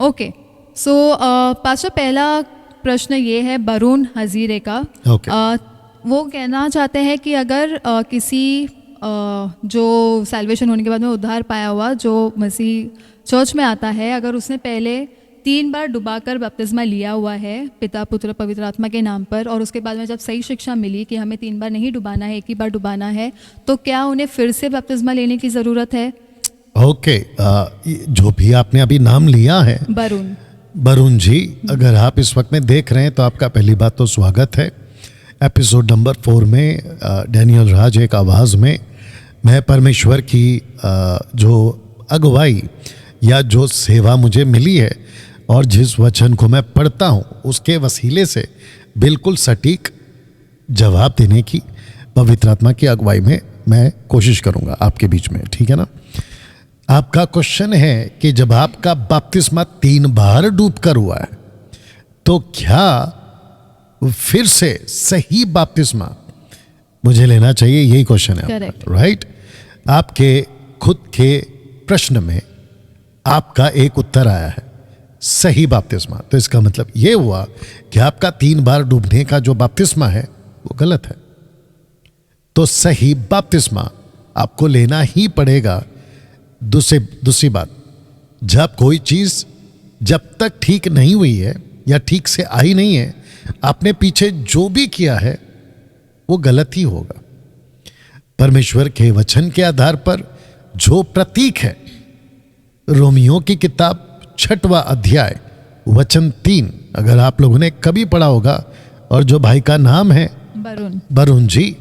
Okay, सो pastor, पहला प्रश्न ये है वरुण हजीरे का। वो कहना चाहते हैं कि अगर किसी जो सैल्वेशन होने के बाद में उद्धार पाया हुआ जो मसीह चर्च में आता है, अगर उसने पहले 3 बार डुबाकर बपतिस्मा लिया हुआ है पिता पुत्र पवित्र आत्मा के नाम पर, और उसके बाद में जब सही शिक्षा मिली कि हमें 3 बार नहीं डुबाना है, 1 ही बार डुबाना है, तो क्या उन्हें फिर से बपतिस्मा लेने की ज़रूरत है? ओके, जो भी आपने अभी नाम लिया है वरुण जी, अगर आप इस वक्त में देख रहे हैं तो आपका पहली बात तो स्वागत है। एपिसोड नंबर 4 में डैनियल राज एक आवाज़ में मैं परमेश्वर की जो अगुवाई या जो सेवा मुझे मिली है और जिस वचन को मैं पढ़ता हूँ उसके वसीले से बिल्कुल सटीक जवाब देने की पवित्र आत्मा की अगुवाई में मैं कोशिश करूँगा आपके बीच में, ठीक है ना। आपका क्वेश्चन है कि जब आपका बपतिस्मा 3 बार डूबकर हुआ है तो क्या फिर से सही बपतिस्मा मुझे लेना चाहिए? यही क्वेश्चन है, राइट? आपके खुद के प्रश्न में आपका एक उत्तर आया है, सही बपतिस्मा। तो इसका मतलब ये हुआ कि आपका 3 बार डूबने का जो बपतिस्मा है वो गलत है। तो सही बपतिस्मा आपको लेना ही पड़ेगा। दूसरी बात, जब कोई चीज जब तक ठीक नहीं हुई है या ठीक से आई नहीं है, आपने पीछे जो भी किया है वो गलत ही होगा। परमेश्वर के वचन के आधार पर जो प्रतीक है, रोमियो की किताब 6वां अध्याय वचन 3, अगर आप लोगों ने कभी पढ़ा होगा, और जो भाई का नाम है वरुण जी,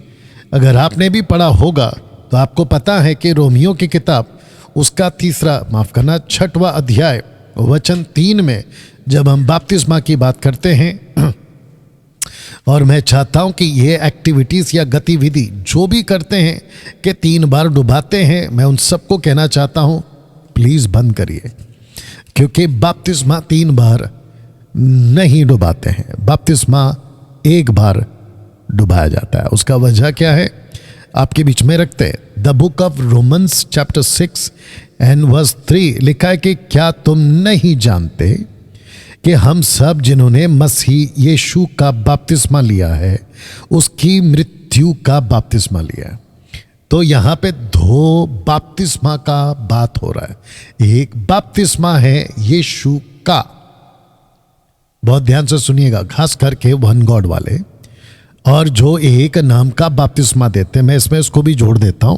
अगर आपने भी पढ़ा होगा तो आपको पता है कि रोमियो की किताब उसका 6वां अध्याय वचन 3 में जब हम बपतिस्मा की बात करते हैं, और मैं चाहता हूं कि ये एक्टिविटीज या गतिविधि जो भी करते हैं कि 3 बार डुबाते हैं, मैं उन सबको कहना चाहता हूं प्लीज बंद करिए, क्योंकि बपतिस्मा 3 बार नहीं डुबाते हैं, बपतिस्मा 1 बार डुबाया जाता है। उसका वजह क्या है आपके बीच में रखते हैं। The book of Romans chapter 6 and verse 3 लिखा है कि क्या तुम नहीं जानते कि हम सब जिन्होंने मसीह यीशु का बपतिस्मा लिया है उसकी मृत्यु का बपतिस्मा लिया है। तो यहाँ पे 2 बपतिस्मा का बात हो रहा है। एक बपतिस्मा है यीशु का, बहुत ध्यान से सुनिएगा, खास करके वन गॉड वाले, और जो एक नाम का बपतिस्मा देते हैं। मैं इसमें इसको भी जोड़ देता हूं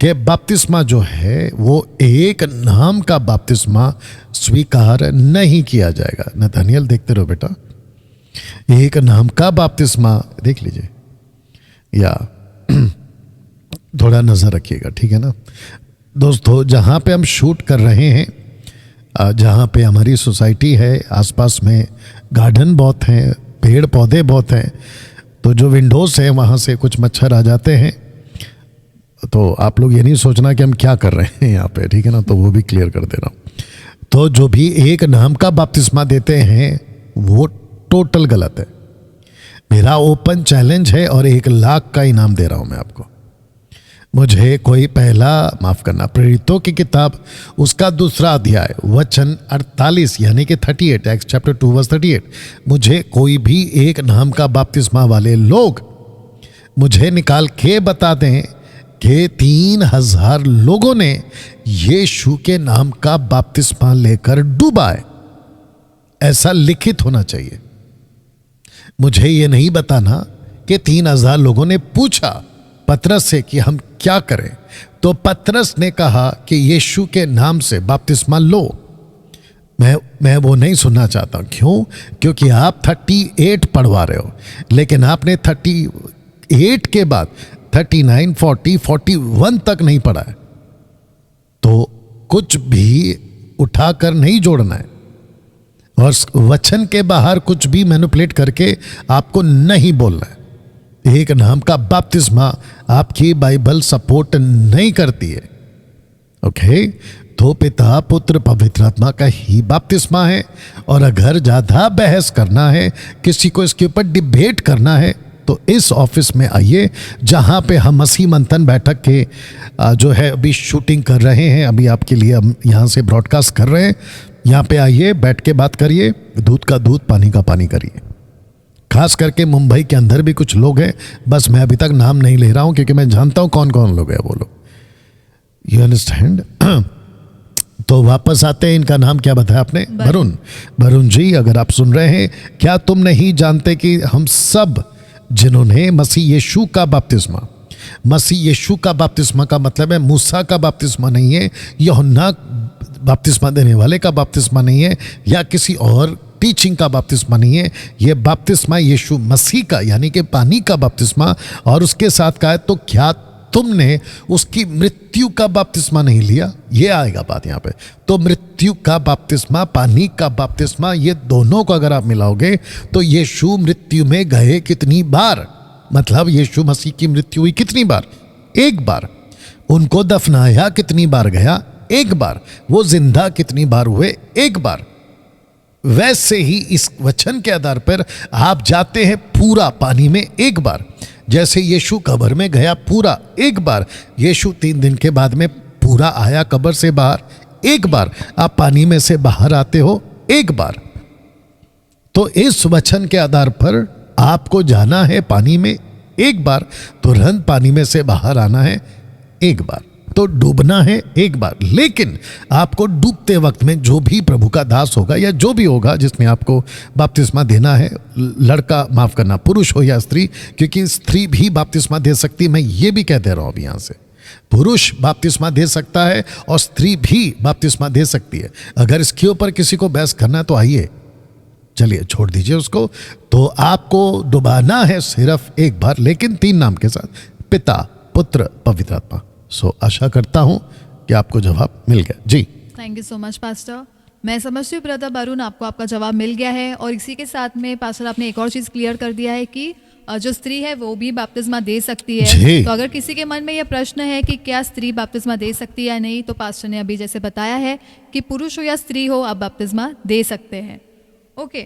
कि बपतिस्मा जो है वो एक नाम का बपतिस्मा स्वीकार नहीं किया जाएगा। नथानियल देखते रहो बेटा, एक नाम का बपतिस्मा देख लीजिए या थोड़ा नजर रखिएगा, ठीक है ना दोस्तों। जहां पे हम शूट कर रहे हैं, जहां पे हमारी सोसाइटी है, आसपास में गार्डन बहुत हैं, पेड़ पौधे बहुत हैं, तो जो विंडोज़ है वहाँ से कुछ मच्छर आ जाते हैं। तो आप लोग ये नहीं सोचना कि हम क्या कर रहे हैं यहाँ पे, ठीक है ना, तो वो भी क्लियर कर देना। तो जो भी एक नाम का बपतिस्मा देते हैं वो टोटल गलत है। मेरा ओपन चैलेंज है और 1 लाख का इनाम दे रहा हूँ मैं आपको। मुझे कोई माफ करना, प्रेरितों की किताब उसका 2 अध्याय वचन 48 यानी कि 38, एक्स चैप्टर 2 वर्स 38, मुझे कोई भी एक नाम का बपतिस्मा वाले लोग मुझे निकाल के बता दें कि 3000 लोगों ने यीशु के नाम का बपतिस्मा लेकर डूबा है। ऐसा लिखित होना चाहिए। मुझे ये नहीं बताना कि 3000 लोगों ने पूछा पतरस से कि हम क्या करें, तो पतरस ने कहा कि यीशु के नाम से बपतिस्मा लो। मैं वो नहीं सुनना चाहता। क्यों? क्योंकि आप 38 पढ़वा रहे हो, लेकिन आपने 38 के बाद 39, 40, 41 तक नहीं पढ़ा है। तो कुछ भी उठाकर नहीं जोड़ना है और वचन के बाहर कुछ भी मैनिपुलेट करके आपको नहीं बोलना है। एक नाम का बपतिस्मा आपकी बाइबल सपोर्ट नहीं करती है, ओके? तो पिता पुत्र पवित्र आत्मा का ही बपतिस्मा है। और अगर ज़्यादा बहस करना है, किसी को इसके ऊपर डिबेट करना है, तो इस ऑफिस में आइए जहाँ पे हम मसीह मंथन बैठक के जो है अभी शूटिंग कर रहे हैं, अभी आपके लिए हम यहाँ से ब्रॉडकास्ट कर रहे हैं। यहाँ पे आइए, बैठ के बात करिए, दूध का दूध पानी का पानी करिए। खास करके मुंबई के अंदर भी कुछ लोग हैं, बस मैं अभी तक नाम नहीं ले रहा हूं क्योंकि मैं जानता हूं कौन कौन लोग हैं वो लोग। You understand? तो वापस आते हैं, इनका नाम क्या बताया आपने? वरुण। वरुण जी, अगर आप सुन रहे हैं, क्या तुम नहीं जानते कि हम सब जिन्होंने मसीह यीशु का बपतिस्मा, मसीह यीशु का बपतिस्मा का मतलब है मूसा का बपतिस्मा नहीं है, यूहन्ना बपतिस्मा देने वाले का बपतिस्मा नहीं है, या किसी और टीचिंग का बपतिस्मा नहीं है, ये बपतिस्मा यीशु मसीह का यानी कि पानी का बपतिस्मा। और उसके साथ कहा है, तो क्या तुमने उसकी मृत्यु का बपतिस्मा नहीं लिया? ये आएगा बात यहाँ पे। तो मृत्यु का बपतिस्मा, पानी का बपतिस्मा, ये दोनों को अगर आप मिलाओगे तो यीशु मृत्यु में गए कितनी बार? मतलब यीशु मसीह की मृत्यु हुई कितनी बार? एक बार। उनको दफनाया कितनी बार गया? एक बार। वो जिंदा कितनी बार हुए? एक बार। वैसे ही इस वचन के आधार पर आप जाते हैं पूरा पानी में एक बार। जैसे यीशु कब्र में गया पूरा एक बार, यीशु 3 दिन के बाद में पूरा आया कब्र से बाहर एक बार, आप पानी में से बाहर आते हो एक बार। तो इस वचन के आधार पर आपको जाना है पानी में एक बार, तुरंत पानी में से बाहर आना है एक बार, तो डूबना है एक बार। लेकिन आपको डूबते वक्त में जो भी प्रभु का दास होगा या जो भी होगा जिसने आपको बपतिस्मा देना है, लड़का माफ करना, पुरुष हो या स्त्री, क्योंकि स्त्री भी बपतिस्मा दे सकती है, मैं ये भी कह दे रहा हूं अब यहां से, पुरुष बपतिस्मा दे सकता है और स्त्री भी बपतिस्मा दे सकती है। अगर इसके ऊपर किसी को बहस करना है तो आइए, चलिए छोड़ दीजिए उसको। तो आपको डुबाना है सिर्फ एक बार, लेकिन 3 नाम के साथ, पिता, पुत्र, पवित्र आत्मा। सो आशा करता हूं कि आपको जवाब मिल गया। जी, thank you so much pastor. मैं समझती हूँ ब्रदर वरुण, आपको आपका जवाब मिल गया है। और इसी के साथ में पास्टर आपने एक और चीज़ क्लियर कर दिया है कि जो स्त्री है वो भी बपतिस्मा दे सकती है। तो अगर किसी के मन में यह प्रश्न है कि क्या स्त्री बपतिस्मा दे सकती है या नहीं, तो पास्टर ने अभी जैसे बताया है कि पुरुष हो या स्त्री हो, आप बपतिस्मा दे सकते हैं। ओके,